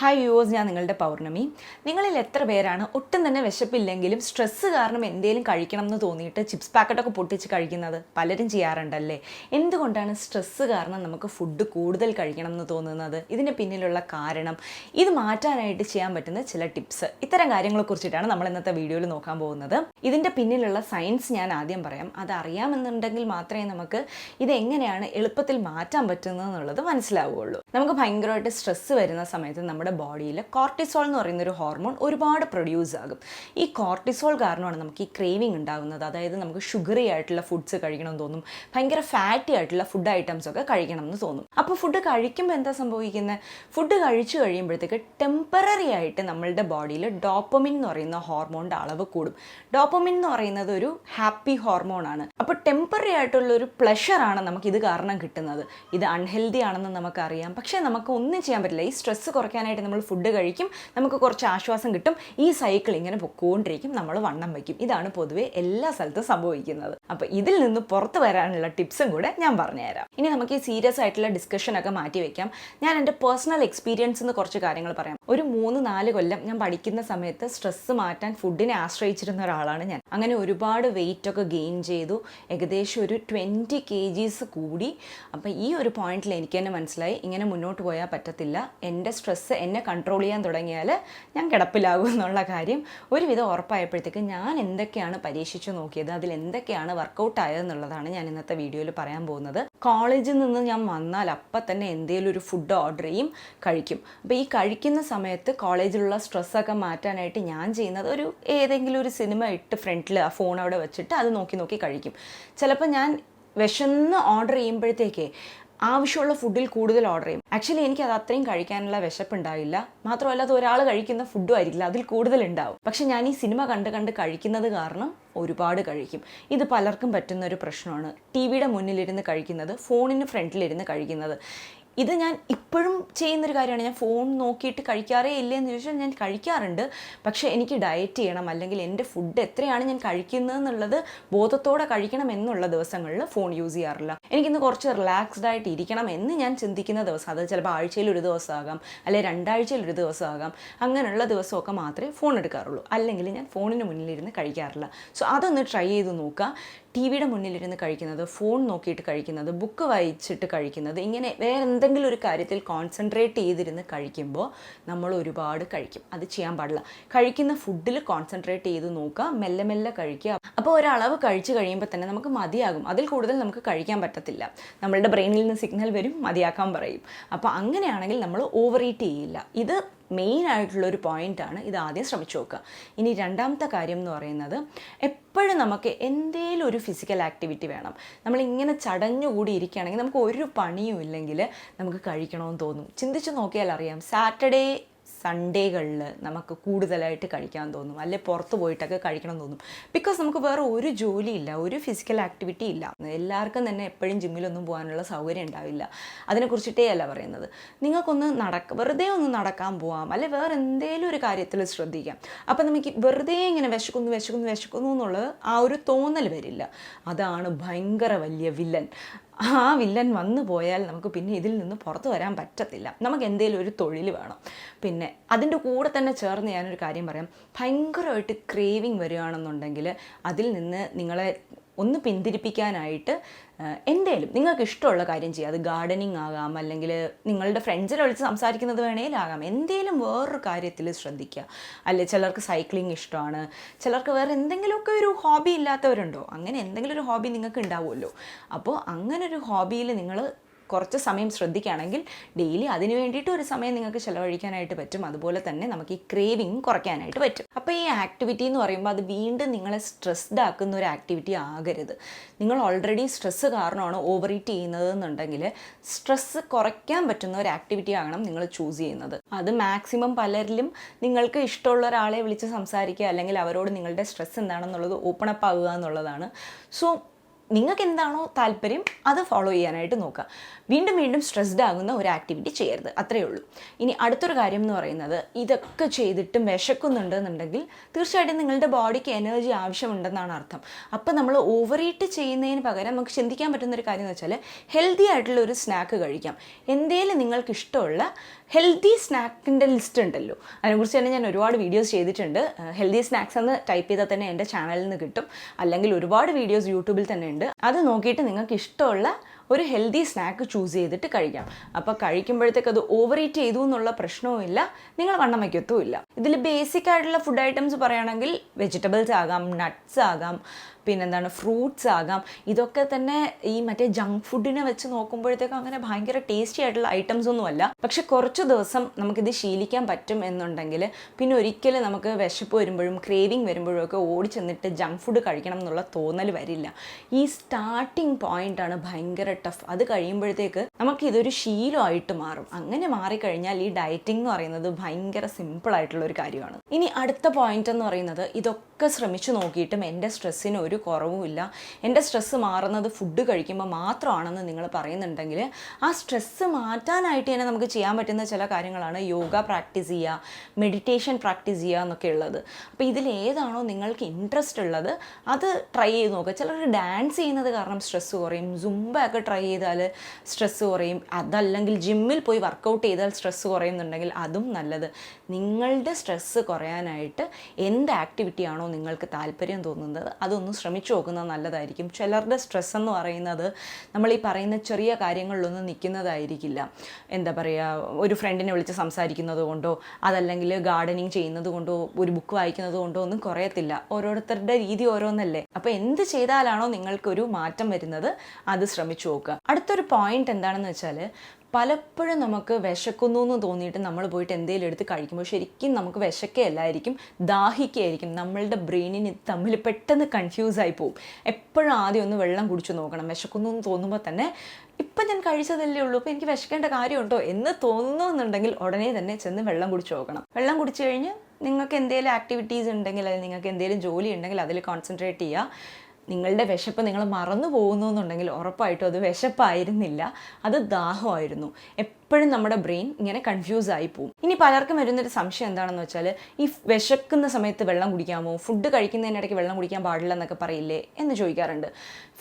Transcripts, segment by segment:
Hi viewers, ഞാൻ നിങ്ങളുടെ പൗർണമി. നിങ്ങളിൽ എത്ര പേരാണ് ഒട്ടും തന്നെ വിശപ്പില്ലെങ്കിലും സ്ട്രെസ്സ് കാരണം എന്തെങ്കിലും കഴിക്കണം എന്ന് തോന്നിയിട്ട് ചിപ്സ് പാക്കറ്റൊക്കെ പൊട്ടിച്ച് കഴിക്കുന്നത്? പലരും ചെയ്യാറുണ്ടല്ലേ. എന്തുകൊണ്ടാണ് സ്ട്രെസ്സ് കാരണം നമുക്ക് ഫുഡ് കൂടുതൽ കഴിക്കണം എന്ന് തോന്നുന്നത്? ഇതിന് പിന്നിലുള്ള കാരണം, ഇത് മാറ്റാനായിട്ട് ചെയ്യാൻ പറ്റുന്ന ചില ടിപ്സ്, ഇത്തരം കാര്യങ്ങളെക്കുറിച്ചിട്ടാണ് നമ്മൾ ഇന്നത്തെ വീഡിയോയിൽ നോക്കാൻ പോകുന്നത്. ഇതിൻ്റെ പിന്നിലുള്ള സയൻസ് ഞാൻ ആദ്യം പറയാം. അത് അറിയാമെന്നുണ്ടെങ്കിൽ മാത്രമേ നമുക്ക് ഇതെങ്ങനെയാണ് എളുപ്പത്തിൽ മാറ്റാൻ പറ്റുന്നത് എന്നുള്ളത് മനസ്സിലാവുകയുള്ളൂ. നമുക്ക് ഭയങ്കരമായിട്ട് സ്ട്രെസ്സ് വരുന്ന സമയത്ത് നമ്മുടെ ബോഡിയിൽ കോർട്ടിസോൾ എന്ന് പറയുന്നൊരു ഹോർമോൺ ഒരുപാട് പ്രൊഡ്യൂസ് ആകും. ഈ കോർട്ടിസോൾ കാരണമാണ് നമുക്ക് ഈ ക്രേവിങ് ഉണ്ടാകുന്നത്. അതായത് നമുക്ക് ഷുഗറി ആയിട്ടുള്ള ഫുഡ്സ് കഴിക്കണമെന്ന് തോന്നും, ഭയങ്കര ഫാറ്റി ആയിട്ടുള്ള ഫുഡ് ഐറ്റംസ് ഒക്കെ കഴിക്കണം എന്ന് തോന്നും. അപ്പോൾ ഫുഡ് കഴിക്കുമ്പോൾ എന്താ സംഭവിക്കുന്നത്? ഫുഡ് കഴിച്ചു കഴിയുമ്പോഴത്തേക്ക് ടെമ്പററി ആയിട്ട് നമ്മളുടെ ബോഡിയിൽ ഡോപ്പമിൻ എന്ന് പറയുന്ന ഹോർമോണിൻ്റെ അളവ് കൂടും. ഡോപ്പമിൻ എന്ന് പറയുന്നത് ഒരു ഹാപ്പി ഹോർമോണാണ്. അപ്പോൾ ടെമ്പററി ആയിട്ടുള്ളൊരു പ്ലഷറാണ് നമുക്കിത് കാരണം കിട്ടുന്നത്. ഇത് അൺഹെൽത്തി ആണെന്ന് നമുക്കറിയാം, പക്ഷേ നമുക്ക് ഒന്നും ചെയ്യാൻ പറ്റില്ല. ഈ സ്ട്രെസ്സ് കുറയ്ക്കാനായിട്ട് നമ്മൾ ഫുഡ് കഴിക്കും, നമുക്ക് കുറച്ച് ആശ്വാസം കിട്ടും, ഈ സൈക്കിൾ ഇങ്ങനെ പൊക്കോണ്ടിരിക്കും, നമ്മൾ വണ്ണം വയ്ക്കും. ഇതാണ് പൊതുവേ എല്ലാ സ്ഥലത്തും സംഭവിക്കുന്നത്. അപ്പോൾ ഇതിൽ നിന്ന് പുറത്ത് വരാനുള്ള ടിപ്സും കൂടെ ഞാൻ പറഞ്ഞുതരാം. ഇനി നമുക്ക് ഈ സീരിയസ് ആയിട്ടുള്ള ഡിസ്കഷനൊക്കെ മാറ്റി വെക്കാം. ഞാൻ എൻ്റെ പേഴ്സണൽ എക്സ്പീരിയൻസ് എന്ന് കുറച്ച് കാര്യങ്ങൾ പറയാം. ഒരു 3-4 കൊല്ലം ഞാൻ പഠിക്കുന്ന സമയത്ത് സ്ട്രെസ്സ് മാറ്റാൻ ഫുഡിനെ ആശ്രയിച്ചിരുന്ന ഒരാളാണ് ഞാൻ. അങ്ങനെ ഒരുപാട് വെയിറ്റൊക്കെ ഗെയിൻ ചെയ്തു, ഏകദേശം ഒരു 20 kgs കൂടി. അപ്പോൾ ഈ ഒരു പോയിന്റിൽ എനിക്ക് തന്നെ മനസ്സിലായി, ഇങ്ങനെ മുന്നോട്ട് പോയാൽ പറ്റത്തില്ല. എൻ്റെ സ്ട്രെസ്സ് എന്നെ കൺട്രോൾ ചെയ്യാൻ തുടങ്ങിയാൽ ഞാൻ കിടപ്പിലാകും എന്നുള്ള കാര്യം ഒരുവിധം ഉറപ്പായപ്പോഴത്തേക്ക് ഞാൻ എന്തൊക്കെയാണ് പരീക്ഷിച്ചു നോക്കിയത്, അതിൽ എന്തൊക്കെയാണ് വർക്കൗട്ട് ആയതെന്നുള്ളതാണ് ഞാൻ ഇന്നത്തെ വീഡിയോയിൽ പറയാൻ പോകുന്നത്. കോളേജിൽ നിന്ന് ഞാൻ വന്നാൽ അപ്പം തന്നെ എന്തെങ്കിലും ഒരു ഫുഡ് ഓർഡർ ചെയ്യും, കഴിക്കും. അപ്പോൾ ഈ കഴിക്കുന്ന സമയത്ത് കോളേജിലുള്ള സ്ട്രെസ്സൊക്കെ മാറ്റാനായിട്ട് ഞാൻ ചെയ്യുന്നത് ഏതെങ്കിലും ഒരു സിനിമ ഇട്ട് ഫ്രണ്ടിൽ ആ ഫോൺ അവിടെ വെച്ചിട്ട് അത് നോക്കി നോക്കി കഴിക്കും. ചിലപ്പോൾ ഞാൻ വിശന്ന് ഓർഡർ ചെയ്യുമ്പോഴത്തേക്ക് ആവശ്യമുള്ള ഫുഡിൽ കൂടുതൽ ഓർഡർ ചെയ്യും. ആക്ച്വലി എനിക്ക് അത് അത്രയും കഴിക്കാനുള്ള വിശപ്പുണ്ടാവില്ല. മാത്രമല്ല അത് ഒരാൾ കഴിക്കുന്ന ഫുഡും ആയിരിക്കില്ല, അതിൽ കൂടുതൽ ഉണ്ടാവും. പക്ഷെ ഞാൻ ഈ സിനിമ കണ്ട് കഴിക്കുന്നത് കാരണം ഒരുപാട് കഴിക്കും. ഇത് പലർക്കും പറ്റുന്ന ഒരു പ്രശ്നമാണ്. ടി വിയുടെ മുന്നിലിരുന്ന് കഴിക്കുന്നത്, ഫോണിന് ഫ്രണ്ടിലിരുന്ന് കഴിക്കുന്നത്. ഇത് ഞാൻ ഇപ്പോഴും ചെയ്യുന്നൊരു കാര്യമാണ്. ഞാൻ ഫോൺ നോക്കിയിട്ട് കഴിക്കാറേ ഇല്ലയെന്ന് ചോദിച്ചാൽ ഞാൻ കഴിക്കാറുണ്ട്. പക്ഷേ എനിക്ക് ഡയറ്റ് ചെയ്യണം, അല്ലെങ്കിൽ എൻ്റെ ഫുഡ് എത്രയാണ് ഞാൻ കഴിക്കുന്നത് എന്നുള്ളത് ബോധത്തോടെ കഴിക്കണം എന്നുള്ള ദിവസങ്ങളിൽ ഫോൺ യൂസ് ചെയ്യാറില്ല. എനിക്കിന്ന് കുറച്ച് റിലാക്സ്ഡ് ആയിട്ട് ഇരിക്കണം എന്ന് ഞാൻ ചിന്തിക്കുന്ന ദിവസം, അത് ചിലപ്പോൾ ആഴ്ചയിൽ ഒരു ദിവസമാകാം, അല്ലെങ്കിൽ 2 ആഴ്ചയിൽ ഒരു ദിവസമാകാം. അങ്ങനെയുള്ള ദിവസമൊക്കെ മാത്രമേ ഫോൺ എടുക്കാറുള്ളൂ. അല്ലെങ്കിൽ ഞാൻ ഫോണിന് മുന്നിലിരുന്ന് കഴിക്കാറില്ല. സോ അതൊന്ന് ട്രൈ ചെയ്ത് നോക്കുക. ടി വിയുടെ മുന്നിലിരുന്ന് കഴിക്കുന്നത്, ഫോൺ നോക്കിയിട്ട് കഴിക്കുന്നത്, ബുക്ക് വായിച്ചിട്ട് കഴിക്കുന്നത്, ഇങ്ങനെ വേറെ എന്തെങ്കിലും ഒരു കാര്യത്തിൽ കോൺസെൻട്രേറ്റ് ചെയ്തിരുന്ന് കഴിക്കുമ്പോൾ നമ്മൾ ഒരുപാട് കഴിക്കും. അത് ചെയ്യാൻ പാടില്ല. കഴിക്കുന്ന ഫുഡിൽ കോൺസെൻട്രേറ്റ് ചെയ്ത് നോക്കുക, മെല്ലെ മെല്ലെ കഴിക്കുക. അപ്പോൾ ഒരളവ് കഴിച്ച് കഴിയുമ്പോൾ തന്നെ നമുക്ക് മതിയാകും. അതിൽ കൂടുതൽ നമുക്ക് കഴിക്കാൻ പറ്റത്തില്ല. നമ്മളുടെ ബ്രെയിനിൽ നിന്ന് സിഗ്നൽ വരും, മതിയാക്കാൻ പറയും. അപ്പോൾ അങ്ങനെയാണെങ്കിൽ നമ്മൾ ഓവർ ഈറ്റ് ചെയ്യില്ല. ഇത് മെയിൻ ആയിട്ടുള്ളൊരു പോയിൻ്റാണ്. ഇത് ആദ്യം ശ്രമിച്ചു നോക്കുക. ഇനി രണ്ടാമത്തെ കാര്യം എന്ന് പറയുന്നത്, എപ്പോഴും നമുക്ക് എന്തെങ്കിലും ഒരു ഫിസിക്കൽ ആക്ടിവിറ്റി വേണം. നമ്മളിങ്ങനെ ചടഞ്ഞുകൂടി ഇരിക്കുകയാണെങ്കിൽ നമുക്ക് ഒരു പണിയും ഇല്ലെങ്കിൽ നമുക്ക് കഴിക്കണമെന്ന് തോന്നും. ചിന്തിച്ച് നോക്കിയാൽ അറിയാം, സാറ്റർഡേ സൺഡേകളിൽ നമുക്ക് കൂടുതലായിട്ട് കഴിക്കാൻ തോന്നും, അല്ലെങ്കിൽ പുറത്ത് പോയിട്ടൊക്കെ കഴിക്കണം തോന്നും. ബിക്കോസ് നമുക്ക് വേറെ ഒരു ജോലിയില്ല, ഒരു ഫിസിക്കൽ ആക്ടിവിറ്റി ഇല്ല. എല്ലാവർക്കും തന്നെ എപ്പോഴും ജിമ്മിലൊന്നും പോകാനുള്ള സൗകര്യം ഉണ്ടാവില്ല. അതിനെക്കുറിച്ചിട്ടേ അല്ല പറയുന്നത്. നിങ്ങൾക്കൊന്ന് വെറുതെ ഒന്ന് നടക്കാൻ പോവാം, അല്ലെങ്കിൽ വേറെ എന്തെങ്കിലും ഒരു കാര്യത്തിൽ ശ്രദ്ധിക്കാം. അപ്പം നമുക്ക് വെറുതെ ഇങ്ങനെ വിശക്കുന്നു എന്നുള്ളത് ആ ഒരു തോന്നൽ വരില്ല. അതാണ് ഭയങ്കര വലിയ വില്ലൻ. ആ വില്ലൻ വന്നു പോയാൽ നമുക്ക് പിന്നെ ഇതിൽ നിന്ന് പുറത്ത് വരാൻ പറ്റത്തില്ല. നമുക്ക് എന്തെങ്കിലും ഒരു തൊഴിൽ വേണം. പിന്നെ അതിൻ്റെ കൂടെ തന്നെ ചേർന്ന് ഞാനൊരു കാര്യം പറയാം. ഭയങ്കരമായിട്ട് ക്രേവിങ് വരികയാണെന്നുണ്ടെങ്കിൽ അതിൽ നിന്ന് നിങ്ങളെ ഒന്ന് പിന്തിരിപ്പിക്കാനായിട്ട് എന്തേലും നിങ്ങൾക്ക് ഇഷ്ടമുള്ള കാര്യം ചെയ്യുക. അത് ഗാർഡനിങ് ആകാം, അല്ലെങ്കിൽ നിങ്ങളുടെ ഫ്രണ്ട്സിനെ വിളിച്ച് സംസാരിക്കുന്നത് വേണേലാകാം. എന്തേലും വേറൊരു കാര്യത്തിൽ ശ്രദ്ധിക്കുക. അല്ലെ ചിലർക്ക് സൈക്ലിംഗ് ഇഷ്ടമാണ്, ചിലർക്ക് വേറെ എന്തെങ്കിലുമൊക്കെ ഒരു ഹോബി ഇല്ലാത്തവരുണ്ടോ? അങ്ങനെ എന്തെങ്കിലും ഒരു ഹോബി നിങ്ങൾക്ക് ഉണ്ടാവുമല്ലോ. അപ്പോൾ അങ്ങനെ ഒരു ഹോബിയിൽ നിങ്ങൾ കുറച്ച് സമയം ശ്രദ്ധിക്കുകയാണെങ്കിൽ ഡെയിലി അതിന് വേണ്ടിയിട്ട് ഒരു സമയം നിങ്ങൾക്ക് ചിലവഴിക്കാനായിട്ട് പറ്റും. അതുപോലെ തന്നെ നമുക്ക് ഈ ക്രേവിങ് കുറയ്ക്കാനായിട്ട് പറ്റും. അപ്പോൾ ഈ ആക്ടിവിറ്റി എന്ന് പറയുമ്പോൾ അത് വീണ്ടും നിങ്ങളെ സ്ട്രെസ്ഡ് ആക്കുന്ന ഒരു ആക്ടിവിറ്റി ആകരുത്. നിങ്ങൾ ഓൾറെഡി സ്ട്രെസ്സ് കാരണമാണ് ഓവർ ഈറ്റ് ചെയ്യുന്നത് എന്നുണ്ടെങ്കിൽ സ്ട്രെസ്സ് കുറയ്ക്കാൻ പറ്റുന്ന ഒരു ആക്ടിവിറ്റി ആകണം നിങ്ങൾ ചൂസ് ചെയ്യുന്നത്. അത് മാക്സിമം പലരിലും നിങ്ങൾക്ക് ഇഷ്ടമുള്ള ഒരാളെ വിളിച്ച് സംസാരിക്കുക, അല്ലെങ്കിൽ അവരോട് നിങ്ങളുടെ സ്ട്രെസ്സ് എന്താണെന്നുള്ളത് ഓപ്പൺ അപ്പ് ആവുക എന്നുള്ളതാണ്. സോ നിങ്ങൾക്ക് എന്താണോ താല്പര്യം അത് ഫോളോ ചെയ്യാനായിട്ട് നോക്കുക. വീണ്ടും സ്ട്രെസ്ഡ് ആകുന്ന ഒരു ആക്ടിവിറ്റി ചെയ്യരുത്, അത്രയേ ഉള്ളൂ. ഇനി അടുത്തൊരു കാര്യം എന്ന് പറയുന്നത്, ഇതൊക്കെ ചെയ്തിട്ടും വിശക്കുന്നുണ്ടെന്നുണ്ടെങ്കിൽ തീർച്ചയായിട്ടും നിങ്ങളുടെ ബോഡിക്ക് എനർജി ആവശ്യമുണ്ടെന്നാണ് അർത്ഥം. അപ്പോൾ നമ്മൾ ഓവർ ഈറ്റ് ചെയ്യുന്നതിന് പകരം നമുക്ക് ചിന്തിക്കാൻ പറ്റുന്നൊരു കാര്യം എന്ന് വെച്ചാൽ ഹെൽത്തി ആയിട്ടുള്ള ഒരു സ്നാക്ക് കഴിക്കാം. എന്തേലും നിങ്ങൾക്ക് ഇഷ്ടമുള്ള ഹെൽത്തി സ്നാക്കിൻ്റെ ലിസ്റ്റ് ഉണ്ടല്ലോ, അതിനെക്കുറിച്ച് തന്നെ ഞാൻ ഒരുപാട് വീഡിയോസ് ചെയ്തിട്ടുണ്ട്. ഹെൽത്തി സ്നാക്സ് എന്ന് ടൈപ്പ് ചെയ്താൽ തന്നെ എൻ്റെ ചാനലിൽ നിന്ന് കിട്ടും, അല്ലെങ്കിൽ ഒരുപാട് വീഡിയോസ് യൂട്യൂബിൽ തന്നെ ഉണ്ട്. അത് നോക്കിയിട്ട് നിങ്ങൾക്ക് ഇഷ്ടമുള്ള ഒരു ഹെൽത്തി സ്നാക്ക് ചൂസ് ചെയ്തിട്ട് കഴിക്കാം. അപ്പോൾ കഴിക്കുമ്പോഴത്തേക്ക് അത് ഓവർ ഈറ്റ് ചെയ്തു എന്നുള്ള പ്രശ്നവുമില്ല, നിങ്ങൾ വണ്ണം വയ്ക്കത്തുമില്ല. ഇതിൽ ബേസിക് ആയിട്ടുള്ള ഫുഡ് ഐറ്റംസ് പറയുകയാണെങ്കിൽ വെജിറ്റബിൾസ് ആകാം, നട്ട്സ് ആകാം, പിന്നെന്താണ് ഫ്രൂട്ട്സ് ആകാം. ഇതൊക്കെ തന്നെ ഈ മറ്റേ ജങ്ക് ഫുഡിനെ വെച്ച് നോക്കുമ്പോഴത്തേക്കും അങ്ങനെ ഭയങ്കര ടേസ്റ്റി ആയിട്ടുള്ള ഐറ്റംസ് ഒന്നുമല്ല. പക്ഷെ കുറച്ച് ദിവസം നമുക്കിത് ശീലിക്കാൻ പറ്റും എന്നുണ്ടെങ്കിൽ പിന്നെ ഒരിക്കലും നമുക്ക് വിശപ്പ് വരുമ്പോഴും ക്രേവിങ് വരുമ്പോഴും ഒക്കെ ഓടി ചെന്നിട്ട് ജങ്ക് ഫുഡ് കഴിക്കണം എന്നുള്ള തോന്നൽ വരില്ല. ഈ സ്റ്റാർട്ടിങ് പോയിന്റാണ് ഭയങ്കര ടഫ്. അത് കഴിയുമ്പോഴത്തേക്ക് നമുക്കിതൊരു ശീലമായിട്ട് മാറും. അങ്ങനെ മാറിക്കഴിഞ്ഞാൽ ഈ ഡയറ്റിംഗ് എന്ന് പറയുന്നത് ഭയങ്കര സിമ്പിൾ ആയിട്ടുള്ള ഒരു കാര്യമാണ്. ഇനി അടുത്ത പോയിന്റ് എന്ന് പറയുന്നത്, ഇതൊക്കെ ശ്രമിച്ചു നോക്കിയിട്ടും എൻ്റെ സ്ട്രെസ്സിന് ഒരു കുറവുമില്ല, എൻ്റെ സ്ട്രെസ്സ് മാറുന്നത് ഫുഡ് കഴിക്കുമ്പോൾ മാത്രമാണെന്ന് നിങ്ങൾ പറയുന്നുണ്ടെങ്കിൽ, ആ സ്ട്രെസ്സ് മാറ്റാനായിട്ട് തന്നെ നമുക്ക് ചെയ്യാൻ പറ്റുന്ന ചില കാര്യങ്ങളാണ് യോഗ പ്രാക്ടീസ് ചെയ്യുക, മെഡിറ്റേഷൻ പ്രാക്ടീസ് ചെയ്യുക എന്നൊക്കെ ഉള്ളത്. അപ്പോൾ ഇതിലേതാണോ നിങ്ങൾക്ക് ഇൻട്രസ്റ്റ് ഉള്ളത് അത് ട്രൈ ചെയ്ത് നോക്കുക. ചിലർ ഡാൻസ് ചെയ്യുന്നത് കാരണം സ്ട്രെസ്സ് കുറയും, സുംബ ഒക്കെ ട്രൈ ചെയ്താൽ സ്ട്രെസ്സ് കുറയും, അതല്ലെങ്കിൽ ജിമ്മിൽ പോയി വർക്കൗട്ട് ചെയ്താൽ സ്ട്രെസ്സ് കുറയുന്നുണ്ടെങ്കിൽ അതും നല്ലത്. നിങ്ങളുടെ സ്ട്രെസ്സ് കുറയാനായിട്ട് എന്ത് ആക്ടിവിറ്റിയാണോ നിങ്ങൾക്ക് താല്പര്യം തോന്നുന്നത് അതൊന്ന് ശ്രമിച്ചു നോക്കുന്നത് നല്ലതായിരിക്കും. ചിലരുടെ സ്ട്രെസ് എന്ന് പറയുന്നത് നമ്മൾ ഈ പറയുന്ന ചെറിയ കാര്യങ്ങളിലൊന്നും നിൽക്കുന്നതായിരിക്കില്ല. എന്താ പറയുക, ഒരു ഫ്രണ്ടിനെ വിളിച്ച് സംസാരിക്കുന്നത് കൊണ്ടോ അതല്ലെങ്കിൽ ഗാർഡനിങ് ചെയ്യുന്നത് കൊണ്ടോ ഒരു ബുക്ക് വായിക്കുന്നത് കൊണ്ടോ ഒന്നും കുറയത്തില്ല. ഓരോരുത്തരുടെ രീതി ഓരോന്നല്ലേ. അപ്പോൾ എന്ത് ചെയ്താലാണോ നിങ്ങൾക്കൊരു മാറ്റം വരുന്നത് അത് ശ്രമിച്ചു നോക്കുക. അടുത്തൊരു പോയിന്റ് എന്താണെന്ന് വെച്ചാൽ, പലപ്പോഴും നമുക്ക് വിശക്കുന്നു എന്ന് തോന്നിയിട്ട് നമ്മൾ പോയിട്ട് എന്തെങ്കിലും എടുത്ത് കഴിക്കുമ്പോൾ ശരിക്കും നമുക്ക് വിശക്കുകയല്ലായിരിക്കും, ദാഹിക്കുകയായിരിക്കും. നമ്മളുടെ ബ്രെയിനിന് തമ്മിൽ പെട്ടെന്ന് കൺഫ്യൂസായി പോകും. എപ്പോഴും ആദ്യം ഒന്ന് വെള്ളം കുടിച്ചു നോക്കണം. വിശക്കുന്നു എന്ന് തോന്നുമ്പോൾ തന്നെ ഇപ്പം ഞാൻ കഴിച്ചതല്ലേ ഉള്ളൂ, അപ്പോൾ എനിക്ക് വിശക്കേണ്ട കാര്യമുണ്ടോ എന്ന് തോന്നുന്നു എന്നുണ്ടെങ്കിൽ ഉടനെ തന്നെ ചെന്ന് വെള്ളം കുടിച്ചു നോക്കണം. വെള്ളം കുടിച്ചു കഴിഞ്ഞ് നിങ്ങൾക്ക് എന്തെങ്കിലും ആക്ടിവിറ്റീസ് ഉണ്ടെങ്കിൽ, അല്ലെങ്കിൽ നിങ്ങൾക്ക് എന്തെങ്കിലും ജോലി ഉണ്ടെങ്കിൽ അതിൽ കോൺസെൻട്രേറ്റ് ചെയ്യുക. നിങ്ങളുടെ വിശപ്പ് നിങ്ങൾ മറന്നു പോകുന്നു എന്നുണ്ടെങ്കിൽ ഉറപ്പായിട്ടും അത് വിശപ്പായിരുന്നില്ല, അത് ദാഹമായിരുന്നു. എപ്പോഴും നമ്മുടെ ബ്രെയിൻ ഇങ്ങനെ കൺഫ്യൂസ് ആയി പോകും. ഇനി പലർക്കും വരുന്നൊരു സംശയം എന്താണെന്ന് വെച്ചാൽ, ഈ വിശക്കുന്ന സമയത്ത് വെള്ളം കുടിക്കാമോ, ഫുഡ് കഴിക്കുന്നതിനിടയ്ക്ക് വെള്ളം കുടിക്കാൻ പാടില്ല എന്നൊക്കെ പറയില്ലേ എന്ന് ചോദിക്കാറുണ്ട്.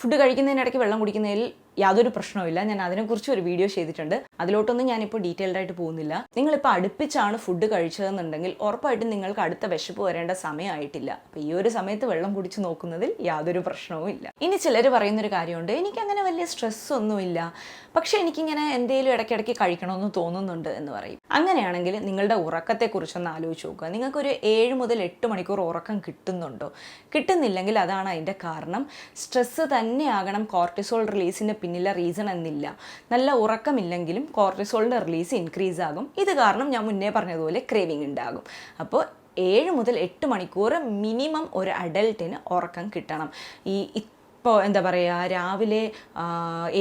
ഫുഡ് കഴിക്കുന്നതിനിടയ്ക്ക് വെള്ളം കുടിക്കുന്നതിൽ യാതൊരു പ്രശ്നവുമില്ല. ഞാൻ അതിനെക്കുറിച്ച് ഒരു വീഡിയോ ചെയ്തിട്ടുണ്ട്, അതിലോട്ടൊന്നും ഞാനിപ്പോൾ ഡീറ്റെയിൽഡ് ആയിട്ട് പോകുന്നില്ല. നിങ്ങളിപ്പോൾ അടുപ്പിച്ചാണ് ഫുഡ് കഴിച്ചതെന്നുണ്ടെങ്കിൽ ഉറപ്പായിട്ടും നിങ്ങൾക്ക് അടുത്ത വിശപ്പ് വരേണ്ട സമയമായിട്ടില്ല. അപ്പോൾ ഈ ഒരു സമയത്ത് വെള്ളം കുടിച്ച് നോക്കുന്നതിൽ യാതൊരു പ്രശ്നവും ഇല്ല. ഇനി ചിലർ പറയുന്നൊരു കാര്യമുണ്ട്, എനിക്കങ്ങനെ വലിയ സ്ട്രെസ്സൊന്നുമില്ല, പക്ഷേ എനിക്കിങ്ങനെ എന്തെങ്കിലും ഇടയ്ക്കിടയ്ക്ക് കഴിക്കണമെന്ന് തോന്നുന്നുണ്ട് എന്ന് പറയും. അങ്ങനെയാണെങ്കിൽ നിങ്ങളുടെ ഉറക്കത്തെക്കുറിച്ചൊന്ന് ആലോചിച്ച് നോക്കുക. നിങ്ങൾക്കൊരു 7 മുതൽ 8 മണിക്കൂർ ഉറക്കം കിട്ടുന്നുണ്ടോ? കിട്ടുന്നില്ലെങ്കിൽ അതാണ് അതിൻ്റെ കാരണം. സ്ട്രെസ്സ് തന്നെയാകണം കോർട്ടിസോൾ റിലീസിൻ്റെ പിന്നിലെ റീസൺ എന്നില്ല. നല്ല ഉറക്കമില്ലെങ്കിലും കോർട്ടിസോളിൻ്റെ റിലീസ് ഇൻക്രീസ് ആകും. ഇത് കാരണം ഞാൻ മുന്നേ പറഞ്ഞതുപോലെ ക്രേവിങ് ഉണ്ടാകും. അപ്പോൾ 7 മുതൽ 8 മണിക്കൂർ മിനിമം ഒരു അഡൽട്ടിന് ഉറക്കം കിട്ടണം. ഇപ്പോൾ എന്താ പറയുക, രാവിലെ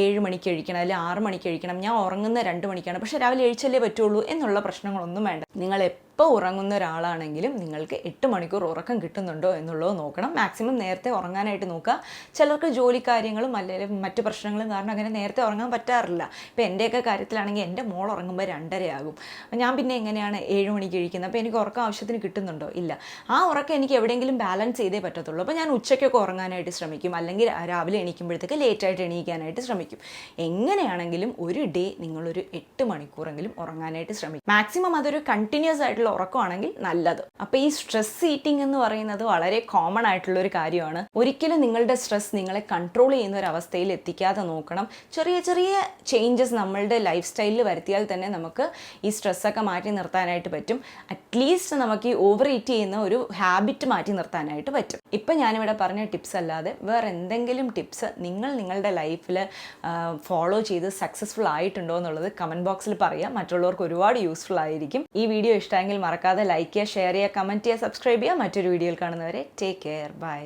7 മണിക്ക് കഴിക്കണം അല്ലെങ്കിൽ 6 മണിക്ക് കഴിക്കണം, ഞാൻ ഉറങ്ങുന്ന 2 മണിക്കാണ്, പക്ഷേ രാവിലെ എഴുന്നേൽച്ചല്ലേ പറ്റുള്ളൂ എന്നുള്ള പ്രശ്നങ്ങളൊന്നും വേണ്ട. നിങ്ങൾ എപ്പോൾ ഉറങ്ങുന്ന ഒരാളാണെങ്കിലും നിങ്ങൾക്ക് 8 മണിക്കൂർ ഉറക്കം കിട്ടുന്നുണ്ടോ എന്നുള്ളത് നോക്കണം. മാക്സിമം നേരത്തെ ഉറങ്ങാനായിട്ട് നോക്കുക. ചിലർക്ക് ജോലി കാര്യങ്ങളും അല്ലെങ്കിൽ മറ്റു പ്രശ്നങ്ങളും കാരണം അങ്ങനെ നേരത്തെ ഉറങ്ങാൻ പറ്റാറില്ല. ഇപ്പോൾ എൻ്റെയൊക്കെ കാര്യത്തിലാണെങ്കിൽ എൻ്റെ മോൾ ഉറങ്ങുമ്പോൾ 2:30 ആകും. ഞാൻ പിന്നെ എങ്ങനെയാണ് 7 മണിക്ക് കഴിക്കുന്നത്? അപ്പോൾ എനിക്ക് ഉറക്കം ആവശ്യത്തിന് കിട്ടുന്നുണ്ടോ? ഇല്ല. ആ ഉറക്കം എനിക്ക് എവിടെയെങ്കിലും ബാലൻസ് ചെയ്തേ പറ്റത്തുള്ളൂ. അപ്പോൾ ഞാൻ ഉച്ചയ്ക്കൊക്കെ ഉറങ്ങാനായിട്ട് ശ്രമിക്കും, അല്ലെങ്കിൽ രാവിലെ എണീക്കുമ്പോഴത്തേക്ക് ലേറ്റായിട്ട് എണീക്കാനായിട്ട് ശ്രമിക്കും. എങ്ങനെയാണെങ്കിലും ഒരു ഡേ നിങ്ങളൊരു 8 മണിക്കൂറെങ്കിലും ഉറങ്ങാനായിട്ട് ശ്രമിക്കും. മാക്സിമം അതൊരു കണ്ടിന്യൂസ് ആയിട്ടുള്ള ഉറക്കമാണെങ്കിൽ നല്ലത്. അപ്പോൾ ഈ സ്ട്രെസ് ഈറ്റിംഗ് എന്ന് പറയുന്നത് വളരെ കോമൺ ആയിട്ടുള്ള ഒരു കാര്യമാണ്. ഒരിക്കലും നിങ്ങളുടെ സ്ട്രെസ് നിങ്ങളെ കൺട്രോൾ ചെയ്യുന്ന ഒരു അവസ്ഥയിൽ എത്തിക്കാതെ നോക്കണം. ചെറിയ ചെറിയ ചേഞ്ചസ് നമ്മളുടെ ലൈഫ് സ്റ്റൈലിൽ വരുത്തിയാൽ തന്നെ നമുക്ക് ഈ സ്ട്രെസ്സൊക്കെ മാറ്റി നിർത്താനായിട്ട് പറ്റും. അറ്റ്ലീസ്റ്റ് നമുക്ക് ഈ ഓവർ ഈറ്റ് ചെയ്യുന്ന ഒരു ഹാബിറ്റ് മാറ്റി നിർത്താനായിട്ട് പറ്റും. ഇപ്പം ഞാനിവിടെ പറഞ്ഞ ടിപ്സ് അല്ലാതെ വേറെ എന്തെങ്കിലും ടിപ്സ് നിങ്ങളുടെ ലൈഫിൽ ഫോളോ ചെയ്ത് സക്സസ്ഫുൾ ആയിട്ടുണ്ടോ എന്നുള്ളത് കമൻറ്റ് ബോക്സിൽ പറയുക. മറ്റുള്ളവർക്ക് ഒരുപാട് യൂസ്ഫുൾ ആയിരിക്കും. ഈ വീഡിയോ ഇഷ്ടമെങ്കിൽ മറക്കാതെ ലൈക്ക് ചെയ്യുക, ഷെയർ ചെയ്യുക, കമൻറ്റ് ചെയ്യുക, സബ്സ്ക്രൈബ് ചെയ്യുക. മറ്റൊരു വീഡിയോയിൽ കാണുന്നവരെ ടേക്ക് കെയർ, ബൈ.